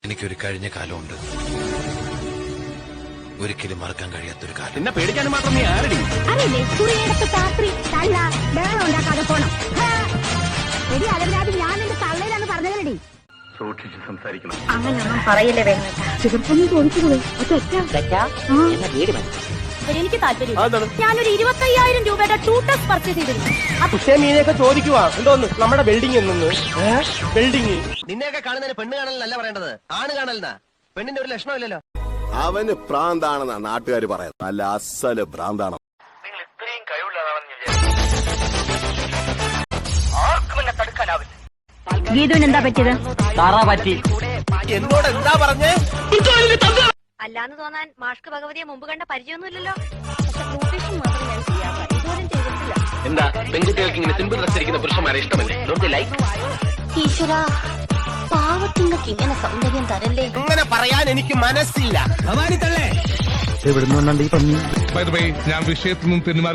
എനിക്കൊരു കഴിഞ്ഞ കാലമുണ്ട്, ഒരിക്കലും മറക്കാൻ കഴിയാത്തൊരു കാലം. എന്നെ പേടിക്കാൻ മാത്രം നീ ആരടി? അറിയില്ലേ, കുറിയെടുത്ത് രാത്രി തള്ള ബഹളം ഉണ്ടാക്കാതെ പോണം. എടി അലവരാതി ഞാൻ എന്റെ തള്ളയിലാന്ന് പറഞ്ഞതല്ലടി. സൂക്ഷിച്ച് സംസാരിക്കണം. അങ്ങനൊന്നും പറയില്ലേ വേണ്ട. ചിലപ്പൊന്നും ചോദിച്ചുകൂടെ? എനിക്ക് താല്പര്യം. ഞാനൊരു 25,000 രൂപയുടെ ടൂട്ടസ് പർച്ചേസ് ചെയ്തിരുന്നു. മീനൊക്കെ ചോദിക്കുവാ എന്തോന്ന് നമ്മുടെ ബിൽഡിംഗ് നിന്ന് ബിൽഡിംഗ്. നിന്നെയൊക്കെ കാണുന്നതിന് പെണ്ണ് കാണലല്ല പറയേണ്ടത്, ആണ് കാണലെന്നാ. പെണ്ണിന്റെ ഒരു ലക്ഷണമില്ലല്ലോ. അവന് ഭ്രാന്താണെന്നാ നാട്ടുകാര് പറയുന്നത്. നല്ല അസല് ഭ്രാന്താണ്. നിങ്ങൾ ഇത്രയും കഴിവുള്ളതാണെന്ന് ആർക്കും എന്നെ തടുക്കാനാവില്ല. ഗീതുവിന് എന്താ പറ്റിയത്? എന്നോട് എന്താ പറഞ്ഞേ? അല്ലാന്ന് തോന്നാൻ മാഷ്ക്ക് ഭഗവതിയെ മുമ്പ് കണ്ട പരിചയമൊന്നുമില്ലല്ലോ. മാത്രം ഞാൻ ചെയ്യാറ്, ഇതുപോലും ചെയ്തിട്ടില്ല. എന്താ പെൺകുട്ടികൾക്ക് ഇങ്ങനെ സിമ്പിൾ ഡ്രസ് ധരിക്കുന്ന പുരുഷന്മാരെ ഇഷ്ടമല്ലേ? ഈശ്വര, പാവത്തിങ്ങൾക്ക് ഇങ്ങനെ സൗന്ദര്യം തരല്ലേ. അങ്ങനെ പറയാൻ എനിക്ക് മനസ്സില്ല. ഞാൻ വിഷയത്തിൽ നിന്നും പിന്മാറി